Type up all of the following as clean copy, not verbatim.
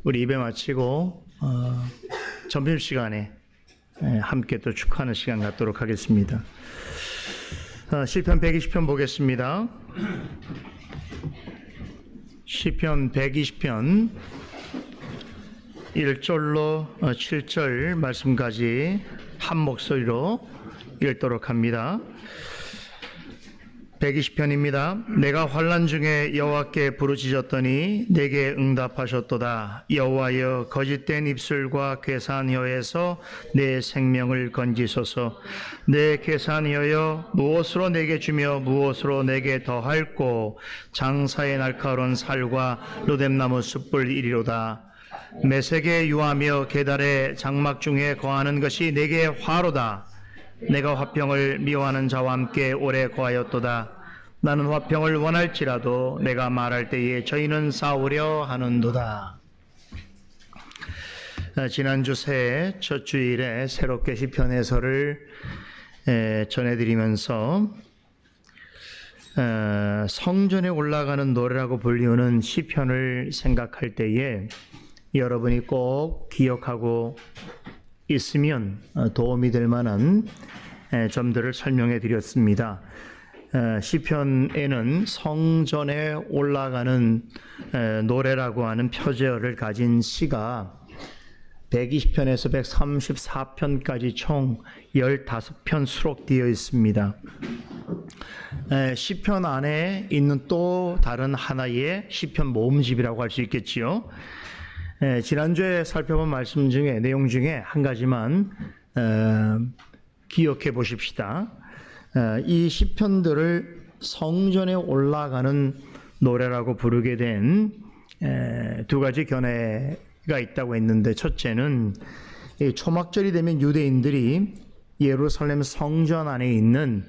우리 예배 마치고 점심시간에 함께 또 축하하는 시간 갖도록 하겠습니다. 시편 120편 보겠습니다. 시편 120편 1절로 7절 말씀까지 한 목소리로 읽도록 합니다. 120편입니다. 내가 환난 중에 여호와께 부르짖었더니 내게 응답하셨도다. 여호와여, 거짓된 입술과 괴사한 혀에서 내 생명을 건지소서. 내 괴사한 혀여, 무엇으로 내게 주며 무엇으로 내게 더할꼬. 장사의 날카로운 살과 로뎀나무 숯불 이리로다. 메색에 유하며 계달의 장막 중에 거하는 것이 내게 화로다. 내가 화평을 미워하는 자와 함께 오래 거하였도다. 나는 화평을 원할지라도 내가 말할 때에 저희는 싸우려 하는도다. 지난주 새해 첫 주일에 새롭게 시편 해설을 전해드리면서 성전에 올라가는 노래라고 불리우는 시편을 생각할 때에 여러분이 꼭 기억하고 있으면 도움이 될 만한 점들을 설명해 드렸습니다. 시편에는 성전에 올라가는 노래라고 하는 표제어를 가진 시가 120편에서 134편까지 총 15편 수록되어 있습니다. 시편 안에 있는 또 다른 하나의 시편 모음집이라고 할 수 있겠지요. 지난주에 살펴본 말씀 중에 내용 중에 한 가지만 기억해 보십시다. 이 시편들을 성전에 올라가는 노래라고 부르게 된 두 가지 견해가 있다고 했는데, 첫째는 초막절이 되면 유대인들이 예루살렘 성전 안에 있는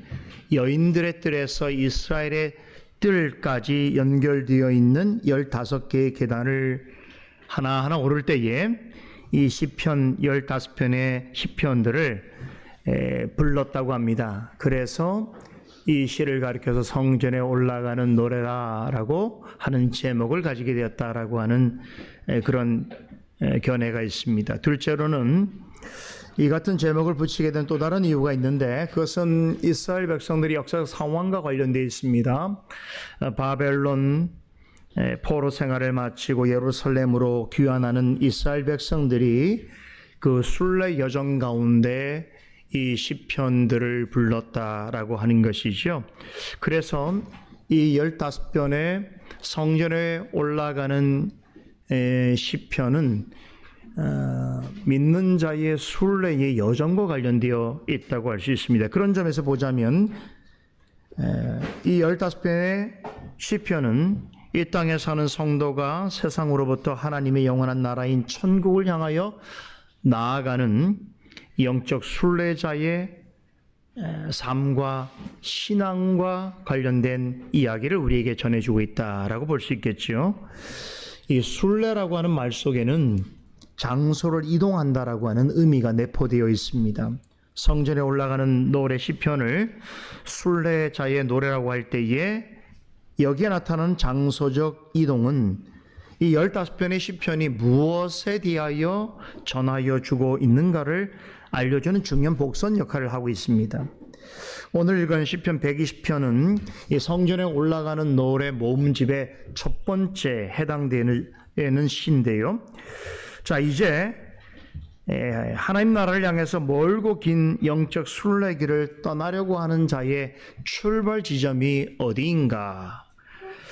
여인들의 뜰에서 이스라엘의 뜰까지 연결되어 있는 15개의 계단을 하나하나 오를 때에 이 시편 15편의 시편들을 불렀다고 합니다. 그래서 이 시를 가리켜서 성전에 올라가는 노래라라고 하는 제목을 가지게 되었다라고 하는 그런 견해가 있습니다. 둘째로는 이 같은 제목을 붙이게 된 또 다른 이유가 있는데, 그것은 이스라엘 백성들이 역사적 상황과 관련되어 있습니다. 바벨론 포로 생활을 마치고 예루살렘으로 귀환하는 이스라엘 백성들이 그 순례 여정 가운데 이 시편들을 불렀다라고 하는 것이죠. 그래서 이 15편의 성전에 올라가는 시편은 믿는 자의 순례의 여정과 관련되어 있다고 할 수 있습니다. 그런 점에서 보자면 이 15편의 시편은 이 땅에 사는 성도가 세상으로부터 하나님의 영원한 나라인 천국을 향하여 나아가는 영적 순례자의 삶과 신앙과 관련된 이야기를 우리에게 전해주고 있다라고 볼 수 있겠죠. 이 순례라고 하는 말 속에는 장소를 이동한다라고 하는 의미가 내포되어 있습니다. 성전에 올라가는 노래 시편을 순례자의 노래라고 할 때에 여기에 나타나는 장소적 이동은 이 15편의 시편이 무엇에 대하여 전하여 주고 있는가를 알려주는 중요한 복선 역할을 하고 있습니다. 오늘 읽은 시편 120편은 이 성전에 올라가는 노래 모음집의 첫 번째 해당되는 시인데요. 자, 이제 하나님 나라를 향해서 멀고 긴 영적 순례길을 떠나려고 하는 자의 출발 지점이 어디인가,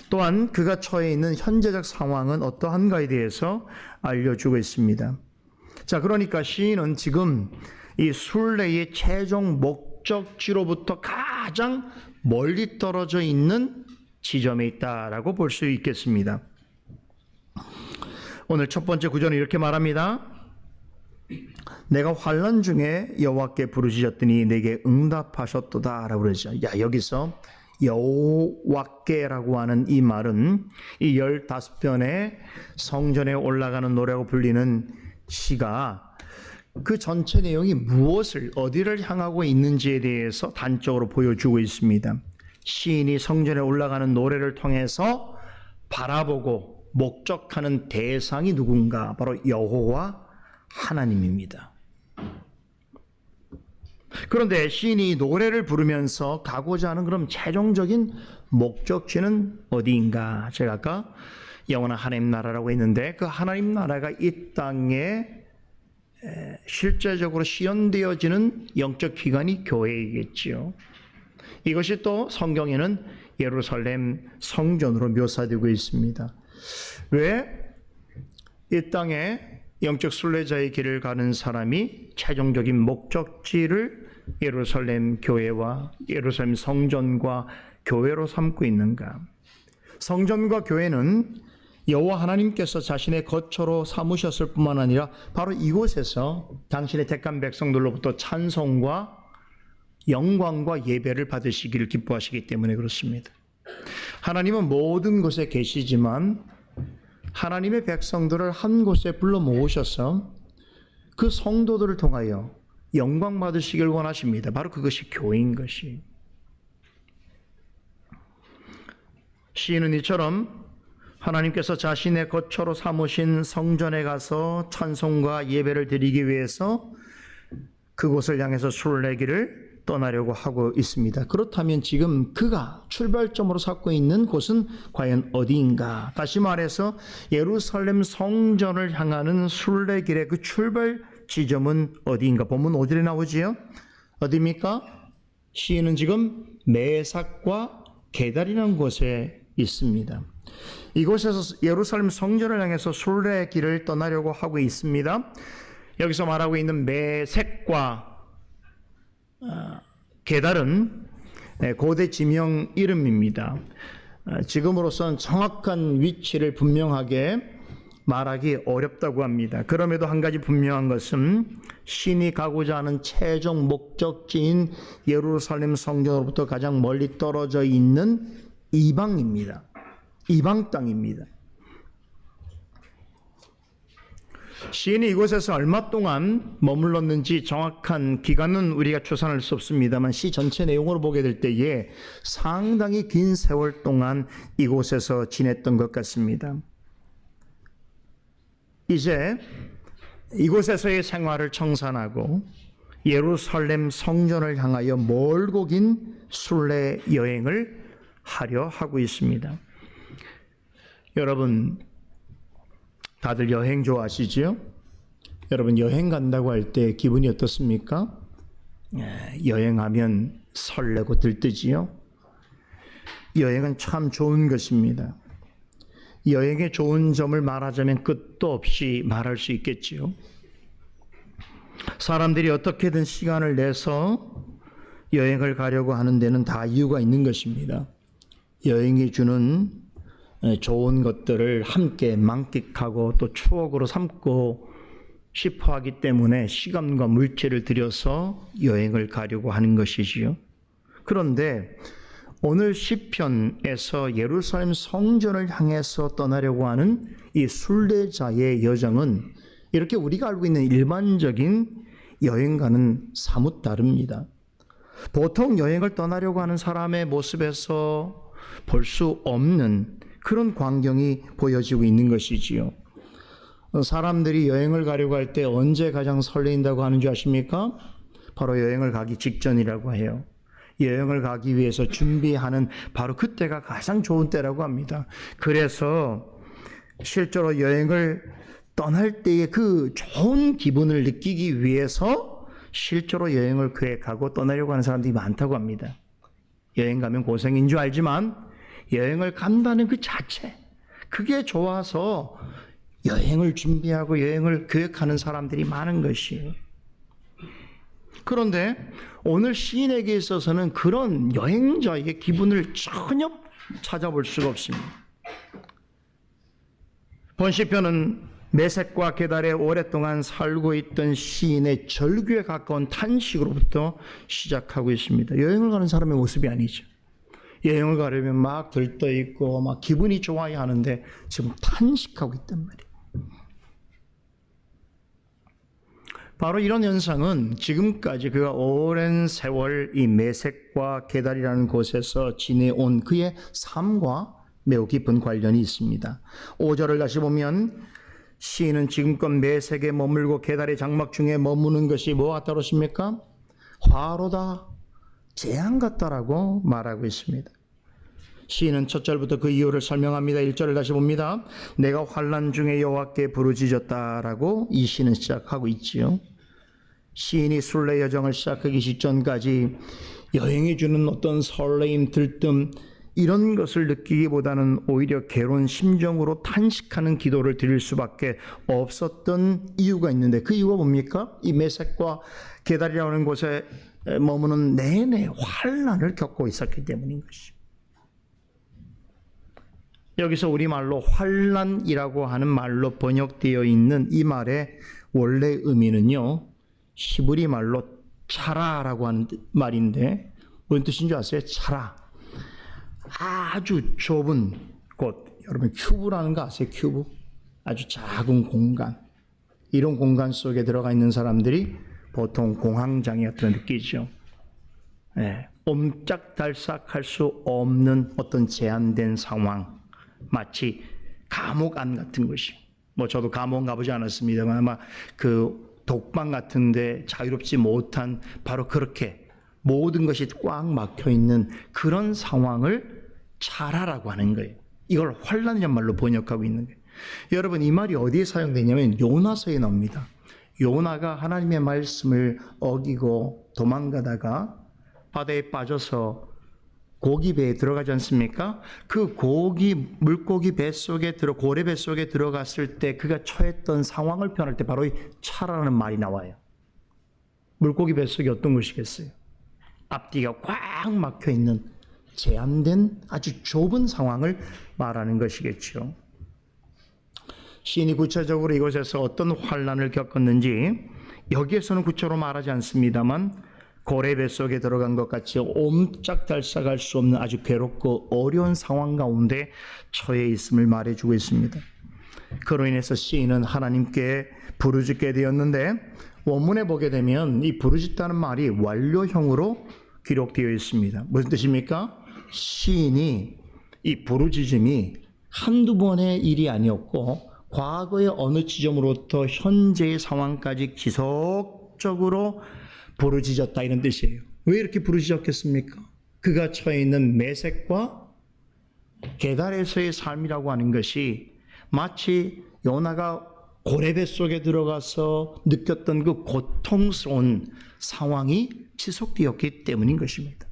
또한 그가 처해 있는 현재적 상황은 어떠한가에 대해서 알려주고 있습니다. 자, 그러니까 시인은 지금 이 순례의 최종 목적지로부터 가장 멀리 떨어져 있는 지점에 있다라고 볼 수 있겠습니다. 오늘 첫 번째 구절은 이렇게 말합니다. 내가 환난 중에 여호와께 부르짖었더니 내게 응답하셨도다 라고 그러죠. 여기서 여호와께라고 하는 이 말은 이 15편의 성전에 올라가는 노래라고 불리는 시가 그 전체 내용이 무엇을, 어디를 향하고 있는지에 대해서 단적으로 보여주고 있습니다. 시인이 성전에 올라가는 노래를 통해서 바라보고 목적하는 대상이 누군가? 바로 여호와 하나님입니다. 그런데 시인이 노래를 부르면서 가고자 하는 그럼 최종적인 목적지는 어디인가? 제가 아까 영원한 하나님 나라라고 했는데 그 하나님 나라가 이 땅에 실제적으로 시연되어지는 영적 기관이 교회이겠지요. 이것이 또 성경에는 예루살렘 성전으로 묘사되고 있습니다. 왜 이 땅에 영적 순례자의 길을 가는 사람이 최종적인 목적지를 예루살렘 교회와 예루살렘 성전과 교회로 삼고 있는가? 성전과 교회는 여호와 하나님께서 자신의 거처로 삼으셨을 뿐만 아니라 바로 이곳에서 당신의 택한 백성들로부터 찬송과 영광과 예배를 받으시기를 기뻐하시기 때문에 그렇습니다. 하나님은 모든 곳에 계시지만 하나님의 백성들을 한 곳에 불러 모으셔서 그 성도들을 통하여 영광 받으시길 원하십니다. 바로 그것이 교회인 것이. 시인은 이처럼 하나님께서 자신의 거처로 삼으신 성전에 가서 찬송과 예배를 드리기 위해서 그곳을 향해서 순례길을 떠나려고 하고 있습니다. 그렇다면 지금 그가 출발점으로 삼고 있는 곳은 과연 어디인가? 다시 말해서 예루살렘 성전을 향하는 순례길의 그 출발 지점은 어디인가? 본문 5절에 나오지요. 어디입니까? 시인은 지금 메삭과 게달이라는 곳에 있습니다. 이곳에서 예루살렘 성전을 향해서 순례길을 떠나려고 하고 있습니다. 여기서 말하고 있는 메색과 게달은 고대 지명 이름입니다. 지금으로서는 정확한 위치를 분명하게 말하기 어렵다고 합니다. 그럼에도 한 가지 분명한 것은 신이 가고자 하는 최종 목적지인 예루살렘 성전으로부터 가장 멀리 떨어져 있는 이방입니다. 이방 땅입니다. 시인이 이곳에서 얼마 동안 머물렀는지 정확한 기간은 우리가 추산할 수 없습니다만 시 전체 내용으로 보게 될 때에 상당히 긴 세월 동안 이곳에서 지냈던 것 같습니다. 이제 이곳에서의 생활을 청산하고 예루살렘 성전을 향하여 멀고 긴 순례 여행을 하려 하고 있습니다. 여러분 다들 여행 좋아하시지요? 여러분 여행 간다고 할 때 기분이 어떻습니까? 여행하면 설레고 들뜨지요? 여행은 참 좋은 것입니다. 여행의 좋은 점을 말하자면 끝도 없이 말할 수 있겠지요. 사람들이 어떻게든 시간을 내서 여행을 가려고 하는 데는 다 이유가 있는 것입니다. 여행이 주는 좋은 것들을 함께 만끽하고 또 추억으로 삼고 싶어 하기 때문에 시간과 물질을 들여서 여행을 가려고 하는 것이지요. 그런데 오늘 시편에서 예루살렘 성전을 향해서 떠나려고 하는 이 순례자의 여정은 이렇게 우리가 알고 있는 일반적인 여행과는 사뭇 다릅니다. 보통 여행을 떠나려고 하는 사람의 모습에서 볼 수 없는 그런 광경이 보여지고 있는 것이지요. 사람들이 여행을 가려고 할 때 언제 가장 설레인다고 하는 줄 아십니까? 바로 여행을 가기 직전이라고 해요. 여행을 가기 위해서 준비하는 바로 그때가 가장 좋은 때라고 합니다. 그래서 실제로 여행을 떠날 때의 그 좋은 기분을 느끼기 위해서 실제로 여행을 계획하고 떠나려고 하는 사람들이 많다고 합니다. 여행 가면 고생인 줄 알지만 여행을 간다는 그 자체, 그게 좋아서 여행을 준비하고 여행을 계획하는 사람들이 많은 것이에요. 그런데 오늘 시인에게 있어서는 그런 여행자의 기분을 전혀 찾아볼 수가 없습니다. 본 시편은 메섹과 게달에 오랫동안 살고 있던 시인의 절규에 가까운 탄식으로부터 시작하고 있습니다. 여행을 가는 사람의 모습이 아니죠. 여행을 가려면 막 들떠 있고 막 기분이 좋아야 하는데 지금 탄식하고 있단 말이에요. 바로 이런 현상은 지금까지 그가 오랜 세월 이 메섹과 게달이라는 곳에서 지내온 그의 삶과 매우 깊은 관련이 있습니다. 5절을 다시 보면 시인은 지금껏 메색에 머물고 계달의 장막 중에 머무는 것이 뭐가 따르십니까? 화로다, 재앙 같다라고 말하고 있습니다. 시인은 첫 절부터 그 이유를 설명합니다. 1절을 다시 봅니다. 내가 환난 중에 여호와께 부르짖었다라고 이 시는 시작하고 있지요. 시인이 순례 여정을 시작하기 직전까지 여행해 주는 어떤 설레임, 들뜸 이런 것을 느끼기보다는 오히려 괴로운 심정으로 탄식하는 기도를 드릴 수밖에 없었던 이유가 있는데 그 이유가 뭡니까? 이 메색과 게달이라고 하는 곳에 머무는 내내 환난을 겪고 있었기 때문인 것입니다. 여기서 우리말로 환난이라고 하는 말로 번역되어 있는 이 말의 원래 의미는요, 히브리 말로 차라라고 하는 말인데 무슨 뜻인 줄 아세요? 차라. 아주 좁은 곳, 여러분 큐브라는 거 아세요? 큐브? 아주 작은 공간. 이런 공간 속에 들어가 있는 사람들이 보통 공황장애가 느끼죠. 네, 옴짝달싹할 수 없는 어떤 제한된 상황, 마치 감옥 안 같은 것이. 뭐 저도 감옥 가보지 않았습니다만 아마 그 독방 같은데 자유롭지 못한 바로 그렇게 모든 것이 꽉 막혀 있는 그런 상황을 차라라고 하는 거예요. 이걸 환난이란 말로 번역하고 있는 거예요. 여러분 이 말이 어디에 사용되냐면 요나서에 나옵니다. 요나가 하나님의 말씀을 어기고 도망가다가 바다에 빠져서 고기 배에 들어가지 않습니까? 그 물고기 뱃속에 고래 뱃속에 들어갔을 때 그가 처했던 상황을 표현할 때 바로 이 차라는 말이 나와요. 물고기 뱃속이 어떤 것이겠어요? 앞뒤가 꽉 막혀 있는 제한된 아주 좁은 상황을 말하는 것이겠죠. 시인이 구체적으로 이곳에서 어떤 환난을 겪었는지 여기에서는 구체로 말하지 않습니다만 고래 뱃속에 들어간 것 같이 옴짝달싹할 수 없는 아주 괴롭고 어려운 상황 가운데 처해 있음을 말해주고 있습니다. 그로 인해서 시인은 하나님께 부르짖게 되었는데 원문에 보게 되면 이 부르짖다는 말이 완료형으로 기록되어 있습니다. 무슨 뜻입니까? 시인이 이 부르짖음이 한두 번의 일이 아니었고 과거의 어느 지점으로부터 현재의 상황까지 지속적으로 부르짖었다 이런 뜻이에요. 왜 이렇게 부르짖었겠습니까? 그가 처해 있는 메색과 게달에서의 삶이라고 하는 것이 마치 요나가 고래배 속에 들어가서 느꼈던 그 고통스러운 상황이 지속되었기 때문인 것입니다.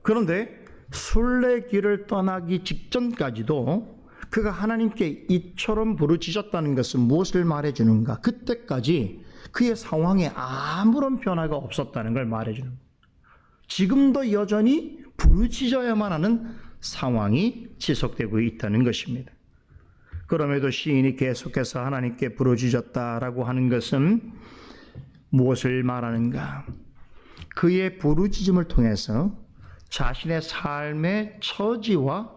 그런데 순례길을 떠나기 직전까지도 그가 하나님께 이처럼 부르짖었다는 것은 무엇을 말해주는가? 그때까지 그의 상황에 아무런 변화가 없었다는 걸 말해주는 거예요. 지금도 여전히 부르짖어야만 하는 상황이 지속되고 있다는 것입니다. 그럼에도 시인이 계속해서 하나님께 부르짖었다라고 하는 것은 무엇을 말하는가? 그의 부르짖음을 통해서 자신의 삶의 처지와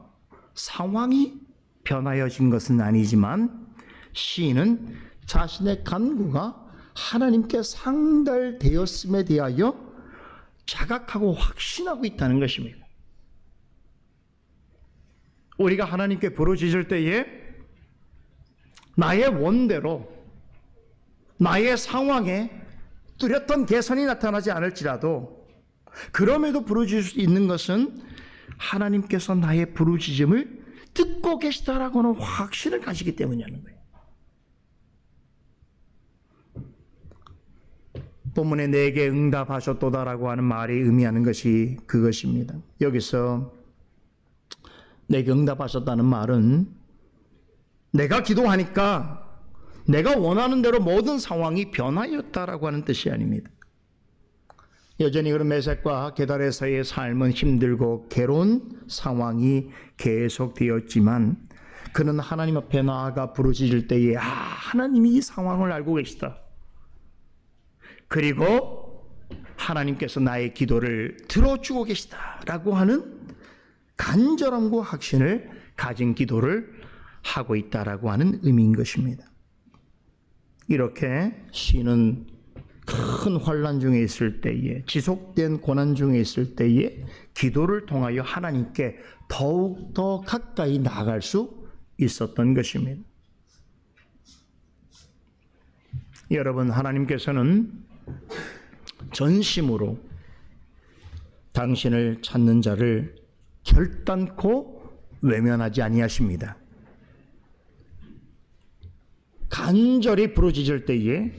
상황이 변하여진 것은 아니지만 시인은 자신의 간구가 하나님께 상달되었음에 대하여 자각하고 확신하고 있다는 것입니다. 우리가 하나님께 부르짖을 때에 나의 원대로 나의 상황에 뚜렷한 개선이 나타나지 않을지라도 그럼에도 부르짖을 수 있는 것은 하나님께서 나의 부르짖음을 듣고 계시다라고 하는 확신을 가지기 때문이라는 거예요. 본문에 내게 응답하셨도다라고 하는 말이 의미하는 것이 그것입니다. 여기서 내게 응답하셨다는 말은 내가 기도하니까 내가 원하는 대로 모든 상황이 변하였다라고 하는 뜻이 아닙니다. 여전히 그런 메색과 게달에서의 삶은 힘들고 괴로운 상황이 계속되었지만 그는 하나님 앞에 나아가 부르짖을 때에 하나님이 이 상황을 알고 계시다. 그리고 하나님께서 나의 기도를 들어주고 계시다라고 하는 간절함과 확신을 가진 기도를 하고 있다라고 하는 의미인 것입니다. 이렇게 시인은 큰 환난 중에 있을 때에, 지속된 고난 중에 있을 때에 기도를 통하여 하나님께 더욱더 가까이 나아갈 수 있었던 것입니다. 여러분, 하나님께서는 전심으로 당신을 찾는 자를 결단코 외면하지 아니하십니다. 간절히 부르짖을 때에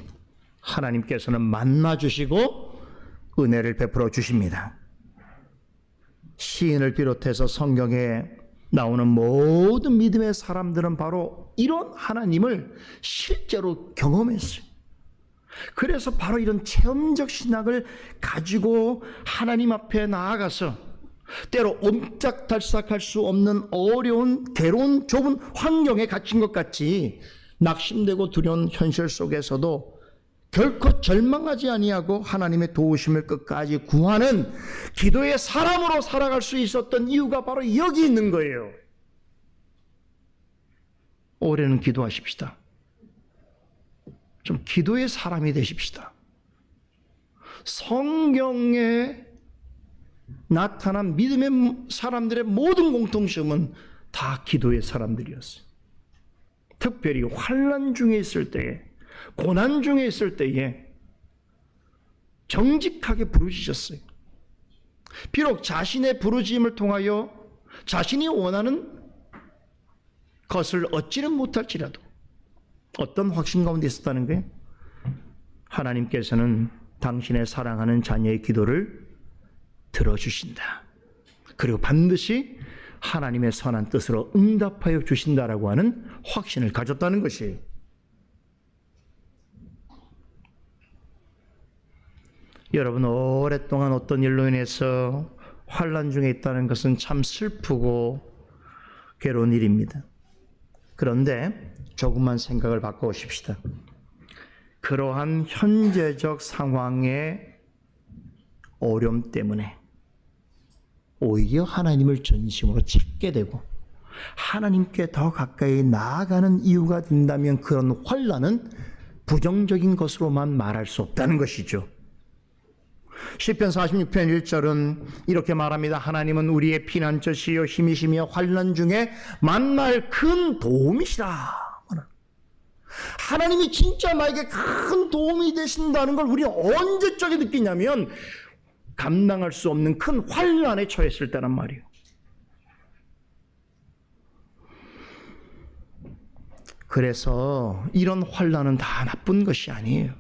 하나님께서는 만나주시고 은혜를 베풀어 주십니다. 시인을 비롯해서 성경에 나오는 모든 믿음의 사람들은 바로 이런 하나님을 실제로 경험했어요. 그래서 바로 이런 체험적 신학을 가지고 하나님 앞에 나아가서 때로 옴짝달싹할 수 없는 어려운 괴로운 좁은 환경에 갇힌 것 같이 낙심되고 두려운 현실 속에서도 결코 절망하지 아니하고 하나님의 도우심을 끝까지 구하는 기도의 사람으로 살아갈 수 있었던 이유가 바로 여기 있는 거예요. 올해는 기도하십시다. 좀 기도의 사람이 되십시다. 성경에 나타난 믿음의 사람들의 모든 공통점은 다 기도의 사람들이었어요. 특별히 환난 중에 있을 때에, 고난 중에 있을 때에 정직하게 부르짖었어요. 비록 자신의 부르짖음을 통하여 자신이 원하는 것을 얻지는 못할지라도 어떤 확신 가운데 있었다는 거예요? 하나님께서는 당신의 사랑하는 자녀의 기도를 들어주신다. 그리고 반드시 하나님의 선한 뜻으로 응답하여 주신다라고 하는 확신을 가졌다는 것이에요. 여러분, 오랫동안 어떤 일로 인해서 환난 중에 있다는 것은 참 슬프고 괴로운 일입니다. 그런데 조금만 생각을 바꿔보십시다. 그러한 현재적 상황의 어려움 때문에 오히려 하나님을 전심으로 찾게 되고 하나님께 더 가까이 나아가는 이유가 된다면 그런 환난은 부정적인 것으로만 말할 수 없다는 것이죠. 시편 46편 1절은 이렇게 말합니다. 하나님은 우리의 피난처시요 힘이시며 환난 중에 만날 큰 도움이시라. 하나님이 진짜 나에게 큰 도움이 되신다는 걸 우리가 언제적에 느끼냐면 감당할 수 없는 큰 환난에 처했을 때란 말이에요. 그래서 이런 환난은 다 나쁜 것이 아니에요.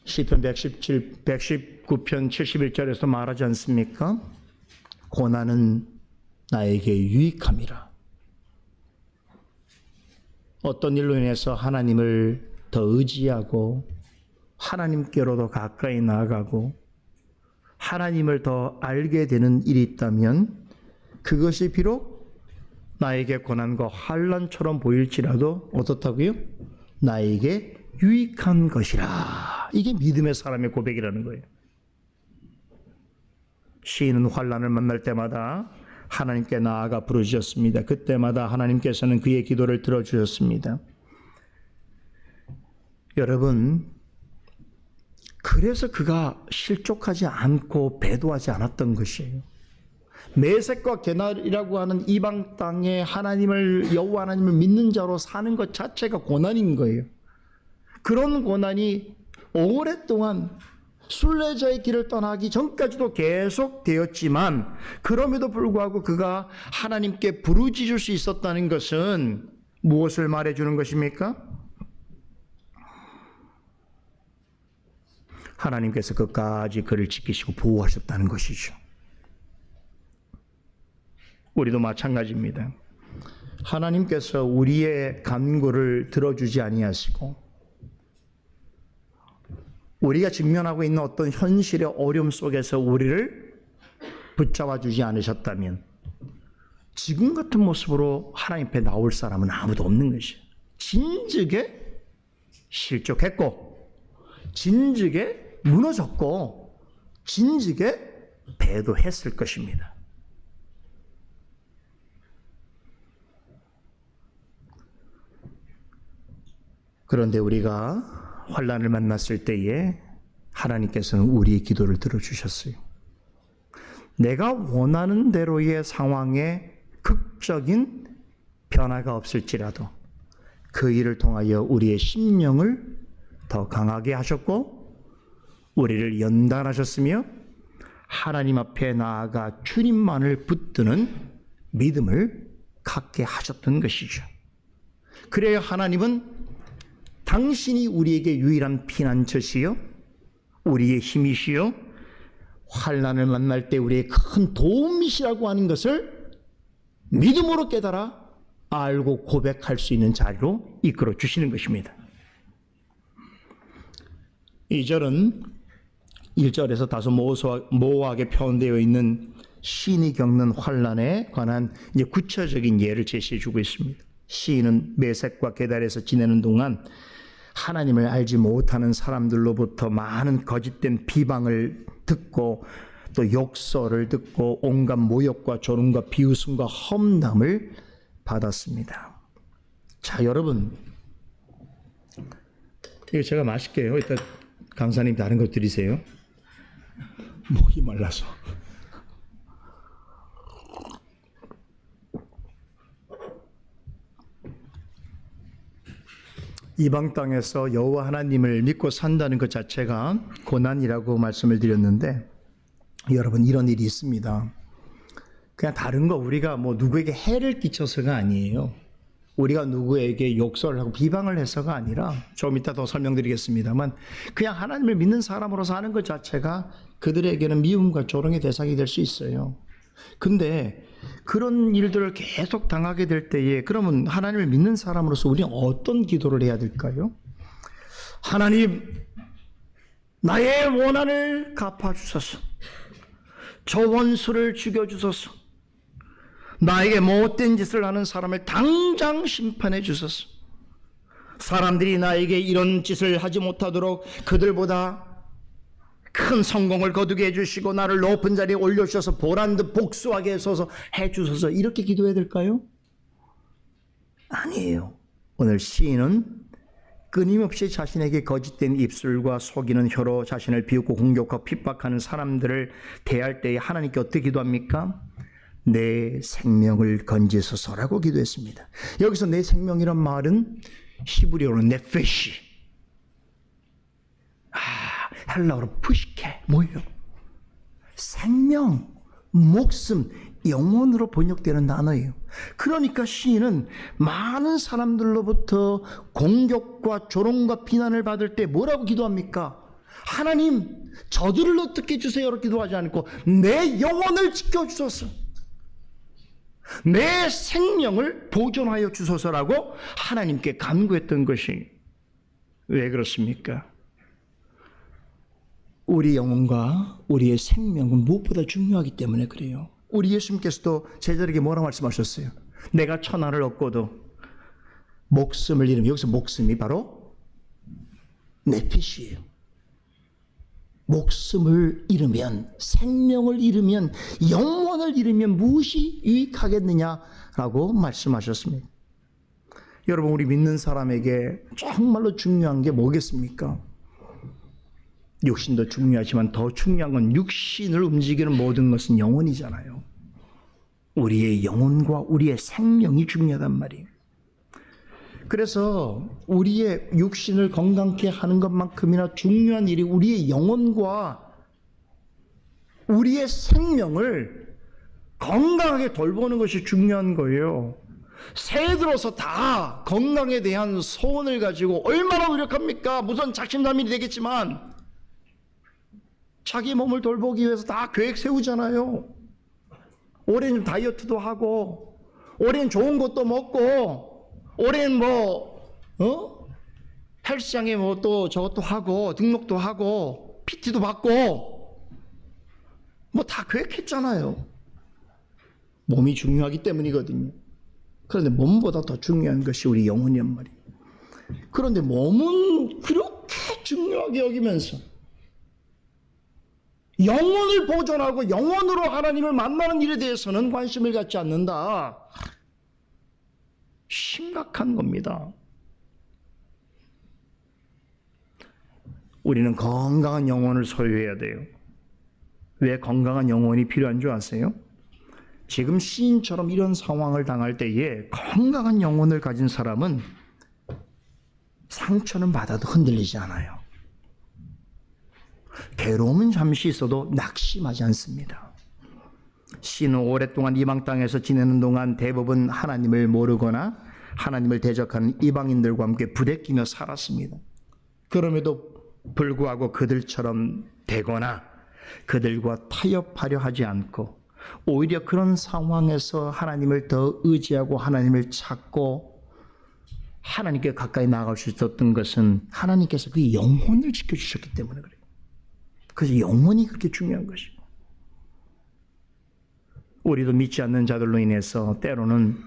시편 119편 71절에서 말하지 않습니까? 고난은 나에게 유익함이라. 어떤 일로 인해서 하나님을 더 의지하고 하나님께로 더 가까이 나아가고 하나님을 더 알게 되는 일이 있다면 그것이 비록 나에게 고난과 환난처럼 보일지라도 어떻다고요? 나에게 유익한 것이라. 이게 믿음의 사람의 고백이라는 거예요. 시인은 환난을 만날 때마다 하나님께 나아가 부르짖었습니다. 그때마다 하나님께서는 그의 기도를 들어주셨습니다. 여러분, 그래서 그가 실족하지 않고 배도하지 않았던 것이에요. 메섹과 게날이라고 하는 이방 땅에 하나님을, 여호와 하나님을 믿는 자로 사는 것 자체가 고난인 거예요. 그런 고난이 오랫동안 순례자의 길을 떠나기 전까지도 계속 되었지만 그럼에도 불구하고 그가 하나님께 부르짖을 수 있었다는 것은 무엇을 말해주는 것입니까? 하나님께서 끝까지 그를 지키시고 보호하셨다는 것이죠. 우리도 마찬가지입니다. 하나님께서 우리의 간구를 들어주지 아니하시고 우리가 직면하고 있는 어떤 현실의 어려움 속에서 우리를 붙잡아 주지 않으셨다면 지금 같은 모습으로 하나님 앞에 나올 사람은 아무도 없는 것이에요. 진즉에 실족했고 진즉에 무너졌고 진즉에 배도했을 것입니다. 그런데 우리가 환난을 만났을 때에 하나님께서는 우리의 기도를 들어주셨어요. 내가 원하는 대로의 상황에 극적인 변화가 없을지라도 그 일을 통하여 우리의 심령을 더 강하게 하셨고 우리를 연단하셨으며 하나님 앞에 나아가 주님만을 붙드는 믿음을 갖게 하셨던 것이죠. 그래야 하나님은 당신이 우리에게 유일한 피난처시요 우리의 힘이시요 환난을 만날 때 우리의 큰 도움이시라고 하는 것을 믿음으로 깨달아 알고 고백할 수 있는 자리로 이끌어 주시는 것입니다. 2절은 1절에서 다소 모호하게 표현되어 있는 시인이 겪는 환난에 관한 이제 구체적인 예를 제시해 주고 있습니다. 시인은 메섹과 게달에서 지내는 동안 하나님을 알지 못하는 사람들로부터 많은 거짓된 비방을 듣고 또 욕설을 듣고 온갖 모욕과 조롱과 비웃음과 험담을 받았습니다. 자, 여러분, 이거 제가 마실게요. 이따 강사님 다른 거 드리세요. 목이 말라서. 이방 땅에서 여호와 하나님을 믿고 산다는 것 자체가 고난이라고 말씀을 드렸는데 여러분 이런 일이 있습니다. 그냥 다른 거 우리가 뭐 누구에게 해를 끼쳐서가 아니에요. 우리가 누구에게 욕설을 하고 비방을 해서가 아니라 좀 이따 더 설명드리겠습니다만 그냥 하나님을 믿는 사람으로 사는 것 자체가 그들에게는 미움과 조롱의 대상이 될 수 있어요. 근데 그런 일들을 계속 당하게 될 때에 그러면 하나님을 믿는 사람으로서 우리는 어떤 기도를 해야 될까요? 하나님, 나의 원한을 갚아주소서. 저 원수를 죽여주소서. 나에게 못된 짓을 하는 사람을 당장 심판해 주소서. 사람들이 나에게 이런 짓을 하지 못하도록 그들보다 큰 성공을 거두게 해주시고 나를 높은 자리에 올려주셔서 보란듯 복수하게 해주소서. 이렇게 기도해야 될까요? 아니에요. 오늘 시인은 끊임없이 자신에게 거짓된 입술과 속이는 혀로 자신을 비웃고 공격하고 핍박하는 사람들을 대할 때에 하나님께 어떻게 기도합니까? 내 생명을 건지소서라고 기도했습니다. 여기서 내 생명이란 말은 히브리어로 네페시, 헬라어로 푸시케, 뭐예요? 생명, 목숨, 영혼으로 번역되는 단어예요. 그러니까 시인은 많은 사람들로부터 공격과 조롱과 비난을 받을 때 뭐라고 기도합니까? 하나님, 저들을 어떻게 주세요로 기도하지 않고 내 영혼을 지켜주소서, 내 생명을 보존하여 주소서라고 하나님께 간구했던 것이 왜 그렇습니까? 우리 영혼과 우리의 생명은 무엇보다 중요하기 때문에 그래요. 우리 예수님께서도 제자들에게 뭐라고 말씀하셨어요? 내가 천하를 얻고도 목숨을 잃으면, 여기서 목숨이 바로 네피시예요. 목숨을 잃으면, 생명을 잃으면, 영혼을 잃으면 무엇이 유익하겠느냐라고 말씀하셨습니다. 여러분, 우리 믿는 사람에게 정말로 중요한 게 뭐겠습니까? 육신도 중요하지만 더 중요한 건 육신을 움직이는 모든 것은 영혼이잖아요. 우리의 영혼과 우리의 생명이 중요하단 말이에요. 그래서 우리의 육신을 건강케 하는 것만큼이나 중요한 일이 우리의 영혼과 우리의 생명을 건강하게 돌보는 것이 중요한 거예요. 새해 들어서 다 건강에 대한 소원을 가지고 얼마나 노력합니까? 무슨 작심삼일이 되겠지만 자기 몸을 돌보기 위해서 다 계획 세우잖아요. 올해는 다이어트도 하고, 올해는 좋은 것도 먹고, 올해는 헬스장에 또 저것도 하고, 등록도 하고, PT도 받고, 다 계획했잖아요. 몸이 중요하기 때문이거든요. 그런데 몸보다 더 중요한 것이 우리 영혼이란 말이에요. 그런데 몸은 그렇게 중요하게 여기면서 영혼을 보존하고 영혼으로 하나님을 만나는 일에 대해서는 관심을 갖지 않는다. 심각한 겁니다. 우리는 건강한 영혼을 소유해야 돼요. 왜 건강한 영혼이 필요한 줄 아세요? 지금 시인처럼 이런 상황을 당할 때에 건강한 영혼을 가진 사람은 상처는 받아도 흔들리지 않아요. 괴로움은 잠시 있어도 낙심하지 않습니다. 시인은 오랫동안 이방 땅에서 지내는 동안 대부분 하나님을 모르거나 하나님을 대적하는 이방인들과 함께 부대끼며 살았습니다. 그럼에도 불구하고 그들처럼 되거나 그들과 타협하려 하지 않고 오히려 그런 상황에서 하나님을 더 의지하고 하나님을 찾고 하나님께 가까이 나아갈 수 있었던 것은 하나님께서 그 영혼을 지켜주셨기 때문에 그래요. 그래서 영혼이 그렇게 중요한 것이에요. 우리도 믿지 않는 자들로 인해서 때로는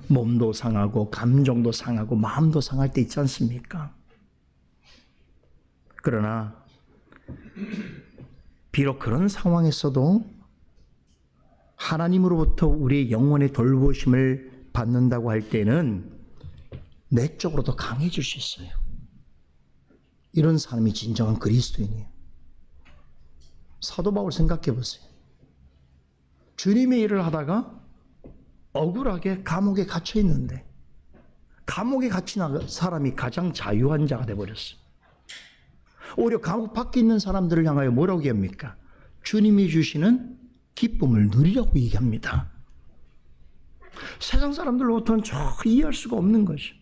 몸도 상하고 감정도 상하고 마음도 상할 때 있지 않습니까? 그러나 비록 그런 상황에서도 하나님으로부터 우리의 영혼의 돌보심을 받는다고 할 때는 내적으로 더 강해질 수 있어요. 이런 사람이 진정한 그리스도인이에요. 사도 바울 생각해 보세요. 주님의 일을 하다가 억울하게 감옥에 갇혀 있는데 감옥에 갇힌 사람이 가장 자유한 자가 되어버렸어요. 오히려 감옥 밖에 있는 사람들을 향하여 뭐라고 얘기합니까? 주님이 주시는 기쁨을 누리라고 얘기합니다. 세상 사람들로부터는 전혀 이해할 수가 없는 것이죠.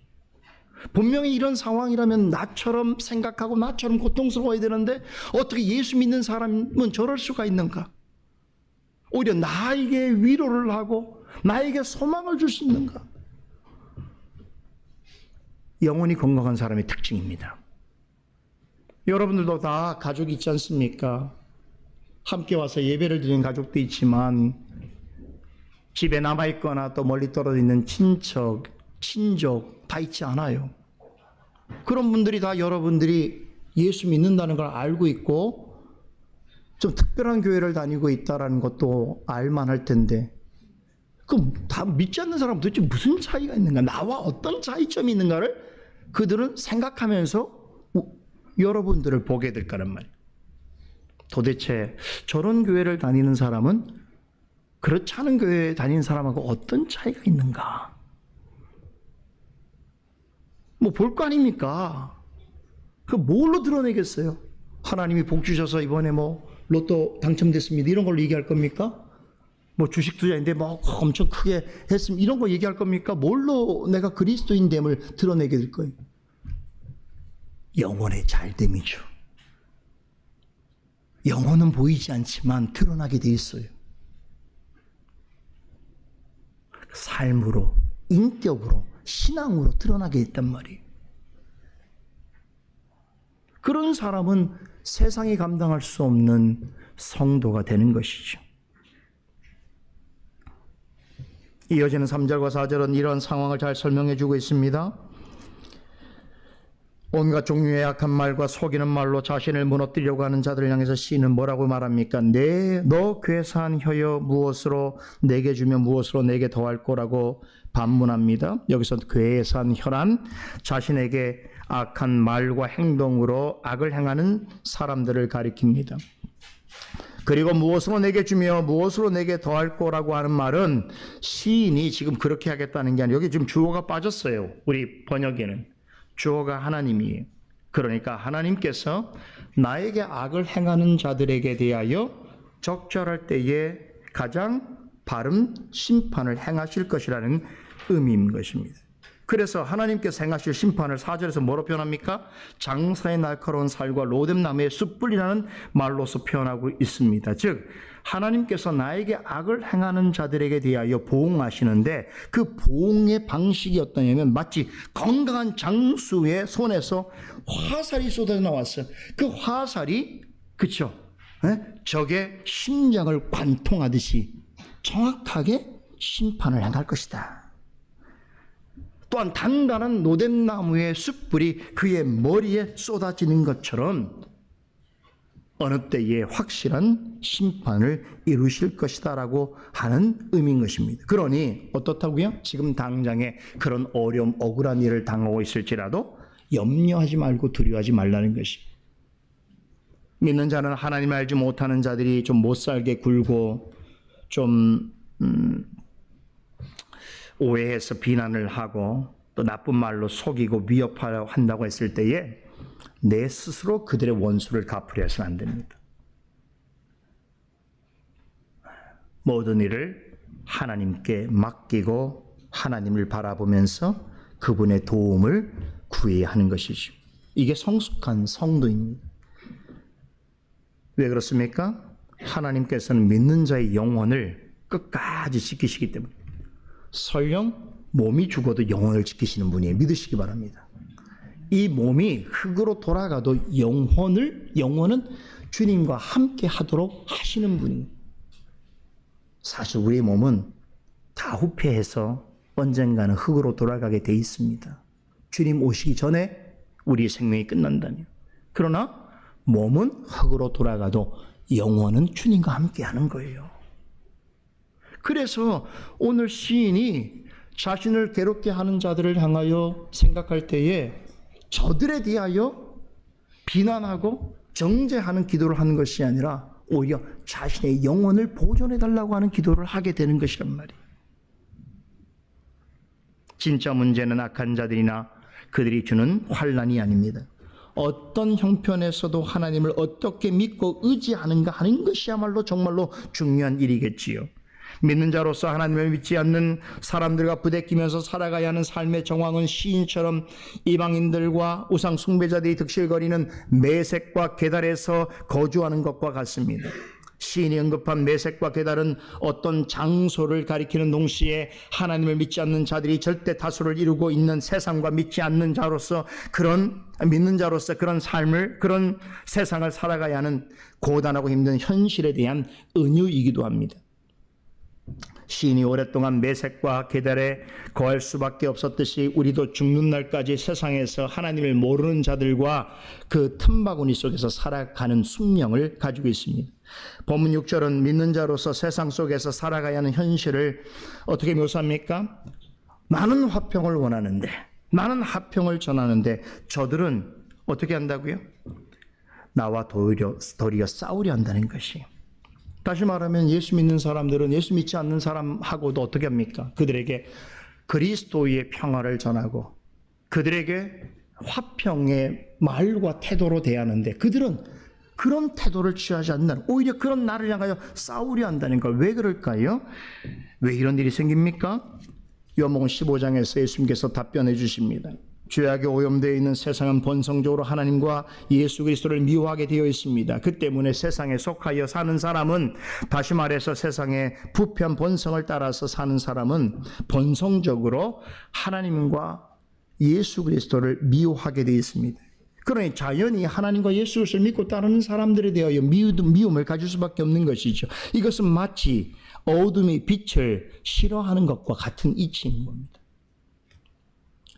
분명히 이런 상황이라면 나처럼 생각하고 나처럼 고통스러워야 되는데 어떻게 예수 믿는 사람은 저럴 수가 있는가? 오히려 나에게 위로를 하고 나에게 소망을 줄 수 있는가? 영혼이 건강한 사람의 특징입니다. 여러분들도 다 가족이 있지 않습니까? 함께 와서 예배를 드리는 가족도 있지만 집에 남아있거나 또 멀리 떨어져 있는 친척, 친족 다 있지 않아요. 그런 분들이 다 여러분들이 예수 믿는다는 걸 알고 있고 좀 특별한 교회를 다니고 있다는 것도 알만할 텐데 그럼 다 믿지 않는 사람은 도대체 무슨 차이가 있는가? 나와 어떤 차이점이 있는가를 그들은 생각하면서 여러분들을 보게 될 거란 말이에요. 도대체 저런 교회를 다니는 사람은 그렇지 않은 교회에 다니는 사람하고 어떤 차이가 있는가? 뭐 볼 거 아닙니까? 그 뭘로 드러내겠어요? 하나님이 복 주셔서 이번에 뭐 로또 당첨됐습니다. 이런 걸로 얘기할 겁니까? 뭐 주식 투자인데 뭐 엄청 크게 했습니다. 이런 거 얘기할 겁니까? 뭘로 내가 그리스도인됨을 드러내게 될 거예요? 영혼의 잘됨이죠. 영혼은 보이지 않지만 드러나게 돼 있어요. 삶으로, 인격으로, 신앙으로 드러나게 있단 말이에요. 그런 사람은 세상이 감당할 수 없는 성도가 되는 것이죠. 이어지는 3절과 4절은 이런 상황을 잘 설명해 주고 있습니다. 온갖 종류의 악한 말과 속이는 말로 자신을 무너뜨리려고 하는 자들을 향해서 시인은 뭐라고 말합니까? 너 괴사한 혀여 무엇으로 내게 주며 무엇으로 내게 더할 거라고 반문합니다. 여기서 괴사한 혀란 자신에게 악한 말과 행동으로 악을 행하는 사람들을 가리킵니다. 그리고 무엇으로 내게 주며 무엇으로 내게 더할 거라고 하는 말은 시인이 지금 그렇게 하겠다는 게 아니라 여기 지금 주어가 빠졌어요. 우리 번역에는. 주어가 하나님이에요. 그러니까 하나님께서 나에게 악을 행하는 자들에게 대하여 적절할 때에 가장 바른 심판을 행하실 것이라는 의미인 것입니다. 그래서 하나님께서 행하실 심판을 4절에서 뭐로 표현합니까? 장사의 날카로운 살과 로뎀나무의 숯불이라는 말로서 표현하고 있습니다. 즉 하나님께서 나에게 악을 행하는 자들에게 대하여 보응하시는데 그 보응의 방식이 어떠냐면 마치 건강한 장수의 손에서 화살이 쏟아져 나왔어요. 그 화살이 그렇죠? 적의 심장을 관통하듯이 정확하게 심판을 행할 것이다. 또한 단단한 로뎀나무의 숯불이 그의 머리에 쏟아지는 것처럼 어느 때에 확실한 심판을 이루실 것이다 라고 하는 의미인 것입니다. 그러니 어떻다고요? 지금 당장에 그런 어려움, 억울한 일을 당하고 있을지라도 염려하지 말고 두려워하지 말라는 것이. 믿는 자는 하나님을 알지 못하는 자들이 좀 못살게 굴고 좀 오해해서 비난을 하고 또 나쁜 말로 속이고 위협하려 한다고 했을 때에 내 스스로 그들의 원수를 갚으려 해서는 안 됩니다. 모든 일을 하나님께 맡기고 하나님을 바라보면서 그분의 도움을 구해야 하는 것이죠. 이게 성숙한 성도입니다. 왜 그렇습니까? 하나님께서는 믿는 자의 영혼을 끝까지 지키시기 때문에 설령 몸이 죽어도 영혼을 지키시는 분이에요. 믿으시기 바랍니다. 이 몸이 흙으로 돌아가도 영혼은 주님과 함께 하도록 하시는 분이에요. 사실 우리의 몸은 다 후패해서 언젠가는 흙으로 돌아가게 돼 있습니다. 주님 오시기 전에 우리의 생명이 끝난다면. 그러나 몸은 흙으로 돌아가도 영혼은 주님과 함께 하는 거예요. 그래서 오늘 시인이 자신을 괴롭게 하는 자들을 향하여 생각할 때에 저들에 대하여 비난하고 정죄하는 기도를 하는 것이 아니라 오히려 자신의 영혼을 보존해 달라고 하는 기도를 하게 되는 것이란 말이에요. 진짜 문제는 악한 자들이나 그들이 주는 환난이 아닙니다. 어떤 형편에서도 하나님을 어떻게 믿고 의지하는가 하는 것이야말로 정말로 중요한 일이겠지요. 믿는 자로서 하나님을 믿지 않는 사람들과 부대끼면서 살아가야 하는 삶의 정황은 시인처럼 이방인들과 우상 숭배자들이 득실거리는 메색과 게달에서 거주하는 것과 같습니다. 시인이 언급한 메색과 게달은 어떤 장소를 가리키는 동시에 하나님을 믿지 않는 자들이 절대 다수를 이루고 있는 세상과 믿지 않는 자로서 믿는 자로서 그런 삶을, 그런 세상을 살아가야 하는 고단하고 힘든 현실에 대한 은유이기도 합니다. 시인이 오랫동안 메색과 게달에 거할 수밖에 없었듯이 우리도 죽는 날까지 세상에서 하나님을 모르는 자들과 그 틈바구니 속에서 살아가는 숙명을 가지고 있습니다. 본문 6절은 믿는 자로서 세상 속에서 살아가야 하는 현실을 어떻게 묘사합니까? 많은 화평을 원하는데, 많은 화평을 전하는데 저들은 어떻게 한다고요? 나와 도리어 싸우려 한다는 것이에요. 다시 말하면 예수 믿는 사람들은 예수 믿지 않는 사람하고도 어떻게 합니까? 그들에게 그리스도의 평화를 전하고 그들에게 화평의 말과 태도로 대하는데 그들은 그런 태도를 취하지 않는, 오히려 그런 나를 향하여 싸우려 한다는 걸. 왜 그럴까요? 왜 이런 일이 생깁니까? 요한복음 15장에서 예수님께서 답변해 주십니다. 죄악에 오염되어 있는 세상은 본성적으로 하나님과 예수 그리스도를 미워하게 되어 있습니다. 그 때문에 세상에 속하여 사는 사람은, 다시 말해서 세상의 부편 본성을 따라서 사는 사람은 본성적으로 하나님과 예수 그리스도를 미워하게 되어 있습니다. 그러니 자연히 하나님과 예수 그리스도를 믿고 따르는 사람들에 대하여 미움을 가질 수밖에 없는 것이죠. 이것은 마치 어둠이 빛을 싫어하는 것과 같은 이치인 겁니다.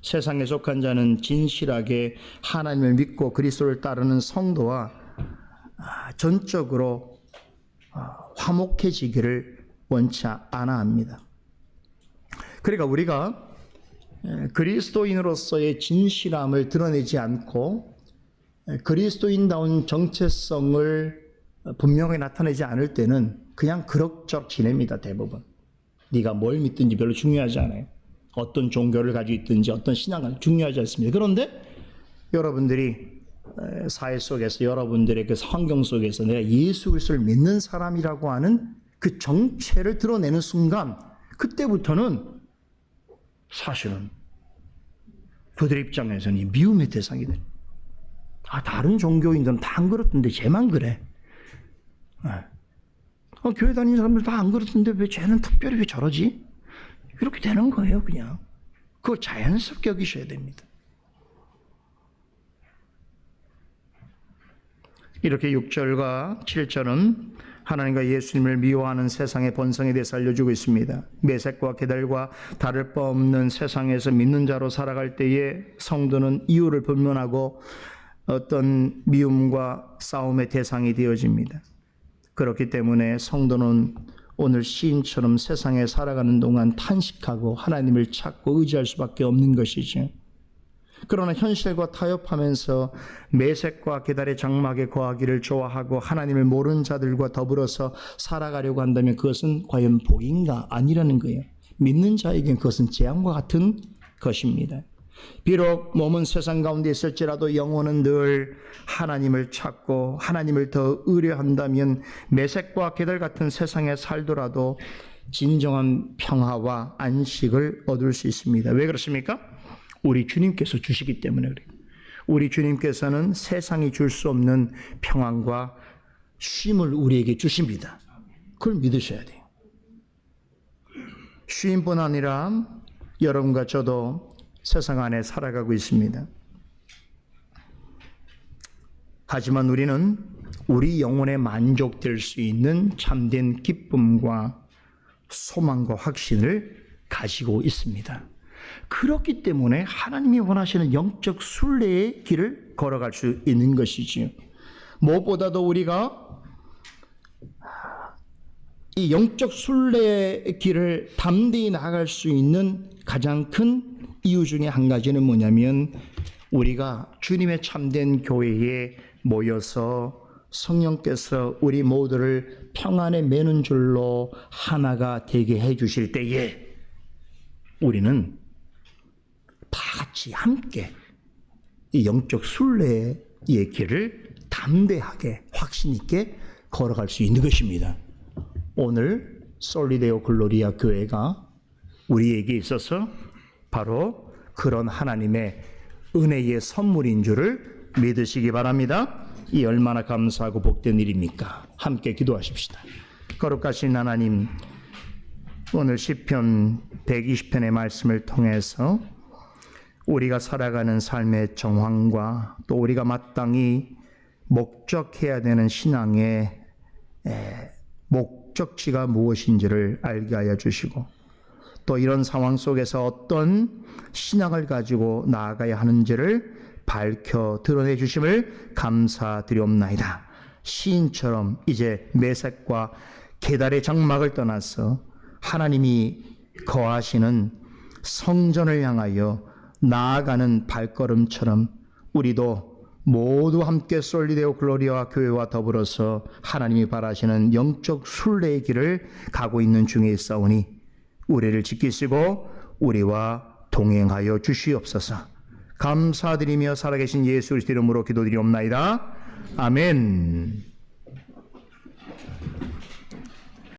세상에 속한 자는 진실하게 하나님을 믿고 그리스도를 따르는 성도와 전적으로 화목해지기를 원치 않아 합니다. 그러니까 우리가 그리스도인으로서의 진실함을 드러내지 않고 그리스도인다운 정체성을 분명히 나타내지 않을 때는 그냥 그럭저럭 지냅니다. 대부분. 네가 뭘 믿든지 별로 중요하지 않아요. 어떤 종교를 가지고 있든지 어떤 신앙을 중요하지 않습니다. 그런데 여러분들이 사회 속에서, 여러분들의 그 환경 속에서 내가 예수 그리스도를 믿는 사람이라고 하는 그 정체를 드러내는 순간, 그때부터는 사실은 그들 입장에서는 미움의 대상이 됩니다. 다른 종교인들은 다 안 그렇던데 쟤만 그래. 교회 다니는 사람들 다 안 그렇던데 왜 쟤는 특별히 왜 저러지? 이렇게 되는 거예요, 그냥. 그거 자연스럽게 여기셔야 됩니다. 이렇게 6절과 7절은 하나님과 예수님을 미워하는 세상의 본성에 대해서 알려주고 있습니다. 메색과 게달과 다를 바 없는 세상에서 믿는 자로 살아갈 때에 성도는 이유를 불문하고 어떤 미움과 싸움의 대상이 되어집니다. 그렇기 때문에 성도는 오늘 시인처럼 세상에 살아가는 동안 탄식하고 하나님을 찾고 의지할 수밖에 없는 것이죠. 그러나 현실과 타협하면서 매색과 계달의 장막에 거하기를 좋아하고 하나님을 모르는 자들과 더불어서 살아가려고 한다면 그것은 과연 복인가? 아니라는 거예요. 믿는 자에겐 그것은 재앙과 같은 것입니다. 비록 몸은 세상 가운데 있을지라도 영혼은 늘 하나님을 찾고 하나님을 더 의뢰한다면 매색과 계달 같은 세상에 살더라도 진정한 평화와 안식을 얻을 수 있습니다. 왜 그렇습니까? 우리 주님께서 주시기 때문에 그래요. 우리 주님께서는 세상이 줄 수 없는 평안과 쉼을 우리에게 주십니다. 그걸 믿으셔야 돼요. 쉼뿐 아니라 여러분과 저도 세상 안에 살아가고 있습니다. 하지만 우리는 우리 영혼에 만족될 수 있는 참된 기쁨과 소망과 확신을 가지고 있습니다. 그렇기 때문에 하나님이 원하시는 영적 순례의 길을 걸어갈 수 있는 것이지요. 무엇보다도 우리가 이 영적 순례의 길을 담대히 나아갈 수 있는 가장 큰 이유 중에 한 가지는 뭐냐면 우리가 주님의 참된 교회에 모여서 성령께서 우리 모두를 평안에 매는 줄로 하나가 되게 해 주실 때에 우리는 다 같이 함께 이 영적 순례의 길을 담대하게 확신 있게 걸어갈 수 있는 것입니다. 오늘 솔리데오 글로리아 교회가 우리에게 있어서 바로 그런 하나님의 은혜의 선물인 줄을 믿으시기 바랍니다. 이 얼마나 감사하고 복된 일입니까? 함께 기도하십시다. 거룩하신 하나님, 오늘 시편 120편의 말씀을 통해서 우리가 살아가는 삶의 정황과 또 우리가 마땅히 목적해야 되는 신앙의 목적지가 무엇인지를 알게 하여 주시고 또 이런 상황 속에서 어떤 신앙을 가지고 나아가야 하는지를 밝혀 드러내 주심을 감사드리옵나이다. 시인처럼 이제 매색과 계달의 장막을 떠나서 하나님이 거하시는 성전을 향하여 나아가는 발걸음처럼 우리도 모두 함께 솔리데오 글로리아 교회와 더불어서 하나님이 바라시는 영적 순례의 길을 가고 있는 중에 있사오니 우리를 지키시고 우리와 동행하여 주시옵소서. 감사드리며 살아계신 예수 그리스도 이름으로 기도드리옵나이다. 아멘.